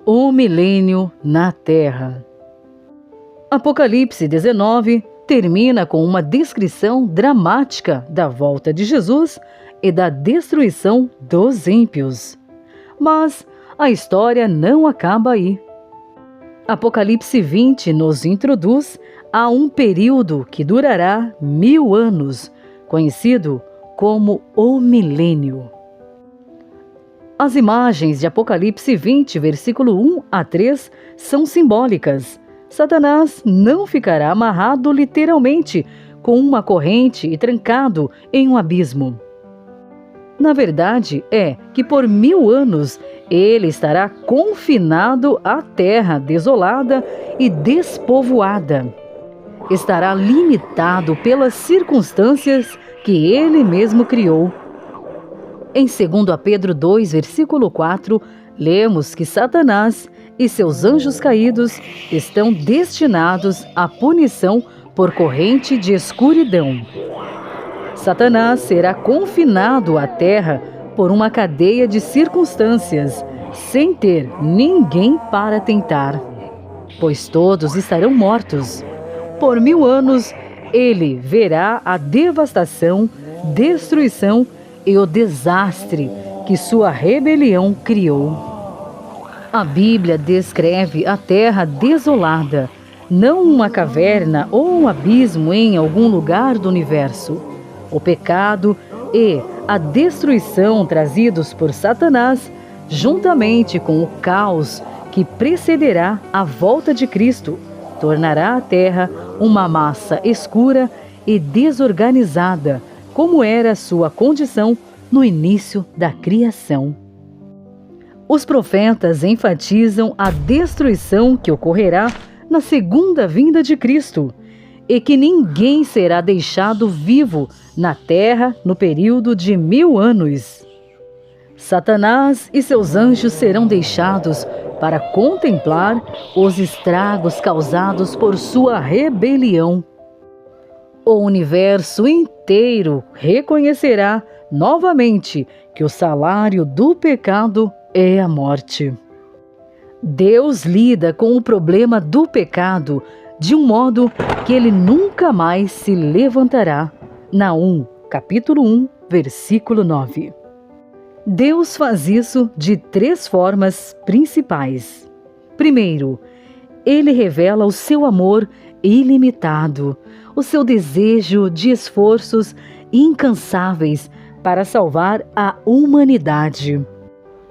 O milênio na Terra. Apocalipse 19 termina com uma descrição dramática da volta de Jesus e da destruição dos ímpios. Mas a história não acaba aí. Apocalipse 20 nos introduz a um período que durará 1000 anos, conhecido como o milênio. As imagens de Apocalipse 20, versículo 1 a 3, são simbólicas. Satanás não ficará amarrado literalmente com uma corrente e trancado em um abismo. Na verdade, é que por 1000 anos ele estará confinado à terra desolada e despovoada. Estará limitado pelas circunstâncias que ele mesmo criou. Em 2 Pedro 2, versículo 4, lemos que Satanás e seus anjos caídos estão destinados à punição por corrente de escuridão. Satanás será confinado à terra por uma cadeia de circunstâncias, sem ter ninguém para tentar, pois todos estarão mortos. Por 1000 anos, ele verá a devastação, destruição e o desastre que sua rebelião criou. A Bíblia descreve a terra desolada, não uma caverna ou um abismo em algum lugar do universo. O pecado e a destruição trazidos por Satanás, juntamente com o caos que precederá a volta de Cristo, tornará a terra uma massa escura e desorganizada, como era sua condição no início da criação. Os profetas enfatizam a destruição que ocorrerá na segunda vinda de Cristo e que ninguém será deixado vivo na terra no período de 1000 anos. Satanás e seus anjos serão deixados para contemplar os estragos causados por sua rebelião. O universo inteiro reconhecerá novamente que o salário do pecado é a morte. Deus lida com o problema do pecado de um modo que ele nunca mais se levantará. Naum, capítulo 1, versículo 9. Deus faz isso de 3 formas principais. Primeiro, ele revela o seu amor ilimitado, o seu desejo de esforços incansáveis para salvar a humanidade.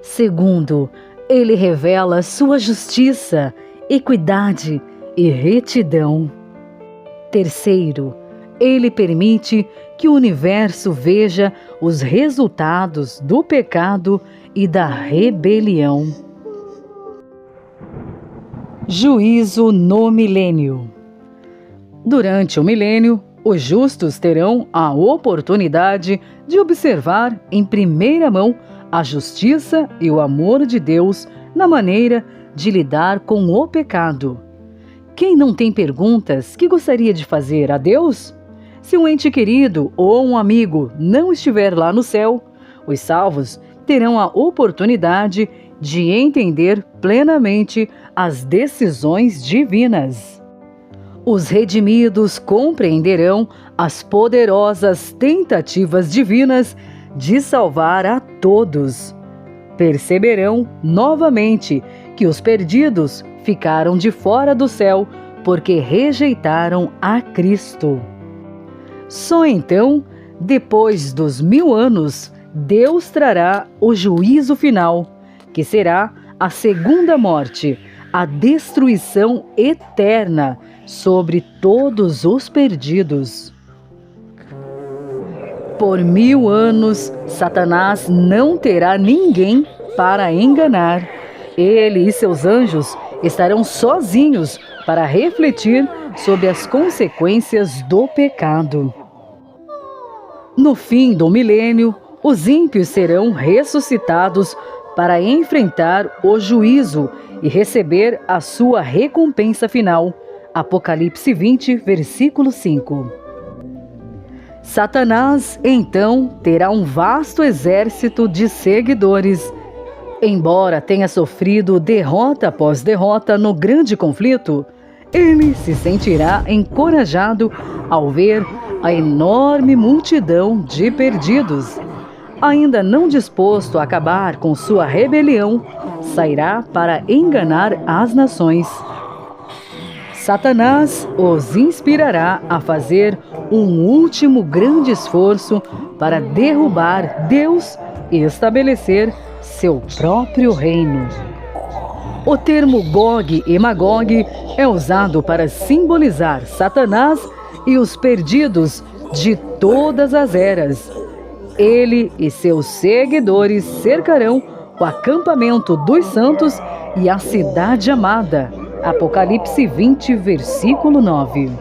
Segundo, ele revela sua justiça, equidade e retidão. Terceiro, ele permite que o universo veja os resultados do pecado e da rebelião. Juízo no milênio. Durante o milênio, os justos terão a oportunidade de observar em primeira mão a justiça e o amor de Deus na maneira de lidar com o pecado. Quem não tem perguntas que gostaria de fazer a Deus? Se um ente querido ou um amigo não estiver lá no céu, os salvos terão a oportunidade de entender plenamente as decisões divinas. Os redimidos compreenderão as poderosas tentativas divinas de salvar a todos. Perceberão novamente que os perdidos ficaram de fora do céu porque rejeitaram a Cristo. Só então, depois dos 1000 anos, Deus trará o juízo final, que será a segunda morte, a destruição eterna sobre todos os perdidos. Por 1000 anos, Satanás não terá ninguém para enganar. Ele e seus anjos estarão sozinhos para refletir sobre as consequências do pecado. No fim do milênio, os ímpios serão ressuscitados para enfrentar o juízo e receber a sua recompensa final. Apocalipse 20, versículo 5. Satanás, então, terá um vasto exército de seguidores. Embora tenha sofrido derrota após derrota no grande conflito, ele se sentirá encorajado ao ver a enorme multidão de perdidos. Ainda não disposto a acabar com sua rebelião, sairá para enganar as nações. Satanás os inspirará a fazer um último grande esforço para derrubar Deus e estabelecer seu próprio reino. O termo Gog e Magog é usado para simbolizar Satanás e os perdidos de todas as eras. Ele e seus seguidores cercarão o acampamento dos santos e a cidade amada. Apocalipse 20, versículo 9.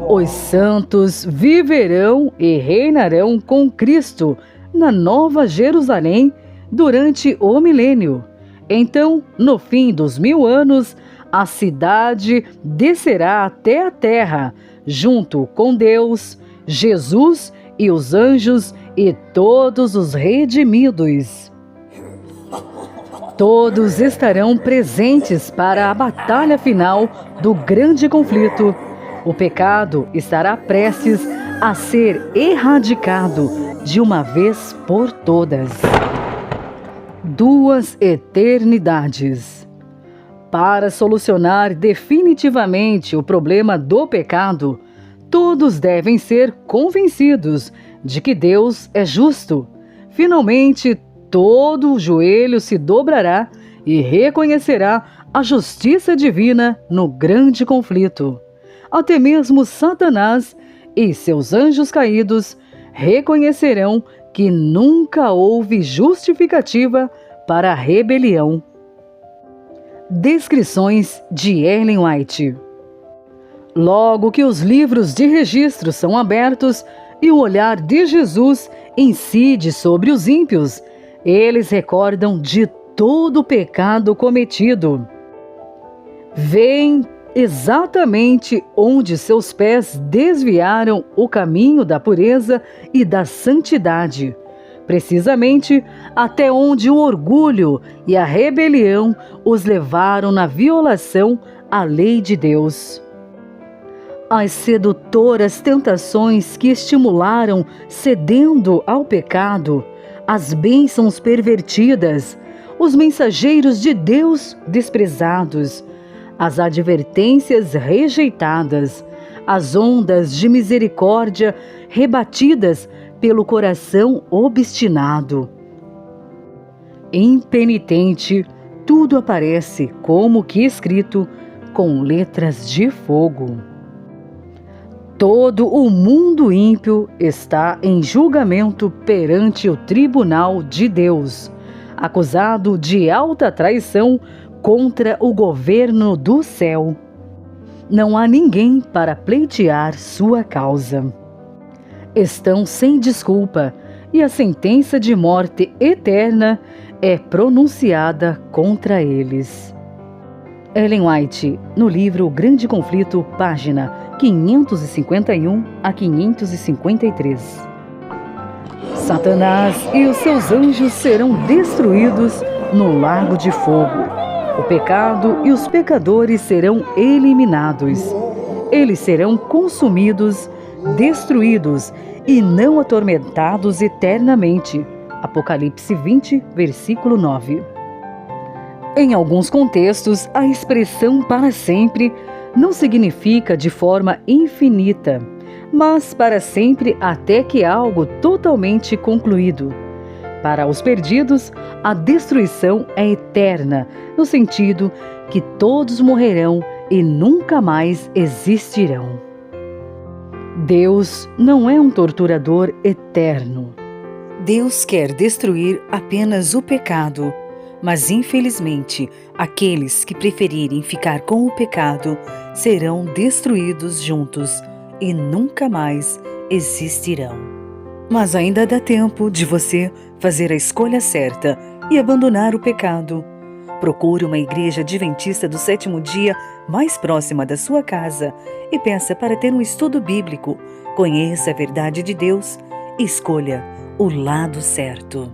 Os santos viverão e reinarão com Cristo na Nova Jerusalém durante o milênio. Então, no fim dos 1000 anos, a cidade descerá até a terra, junto com Deus, Jesus e os anjos e todos os redimidos. Todos estarão presentes para a batalha final do grande conflito. O pecado estará prestes a ser erradicado de uma vez por todas. 2 eternidades. Para solucionar definitivamente o problema do pecado, todos devem ser convencidos de que Deus é justo. Finalmente, todo o joelho se dobrará e reconhecerá a justiça divina no grande conflito. Até mesmo Satanás e seus anjos caídos reconhecerão que nunca houve justificativa para a rebelião. Descrições de Ellen White. Logo que os livros de registro são abertos e o olhar de Jesus incide sobre os ímpios, eles recordam de todo o pecado cometido. Veem exatamente onde seus pés desviaram o caminho da pureza e da santidade, precisamente até onde o orgulho e a rebelião os levaram na violação à lei de Deus. As sedutoras tentações que estimularam cedendo ao pecado, as bênçãos pervertidas, os mensageiros de Deus desprezados, as advertências rejeitadas, as ondas de misericórdia rebatidas pelo coração obstinado. Impenitente, tudo aparece como que escrito com letras de fogo. Todo o mundo ímpio está em julgamento perante o tribunal de Deus, acusado de alta traição contra o governo do céu. Não há ninguém para pleitear sua causa. Estão sem desculpa e a sentença de morte eterna é pronunciada contra eles. Ellen White, no livro O Grande Conflito, página 551 a 553. Satanás e os seus anjos serão destruídos no lago de fogo. O pecado e os pecadores serão eliminados. Eles serão consumidos, destruídos e não atormentados eternamente. Apocalipse 20, versículo 9. Em alguns contextos, a expressão para sempre não significa de forma infinita, mas para sempre até que algo totalmente concluído. Para os perdidos, a destruição é eterna, no sentido que todos morrerão e nunca mais existirão. Deus não é um torturador eterno. Deus quer destruir apenas o pecado, mas infelizmente, aqueles que preferirem ficar com o pecado serão destruídos juntos e nunca mais existirão. Mas ainda dá tempo de você fazer a escolha certa e abandonar o pecado. Procure uma igreja adventista do sétimo dia mais próxima da sua casa e peça para ter um estudo bíblico. Conheça a verdade de Deus e escolha o lado certo.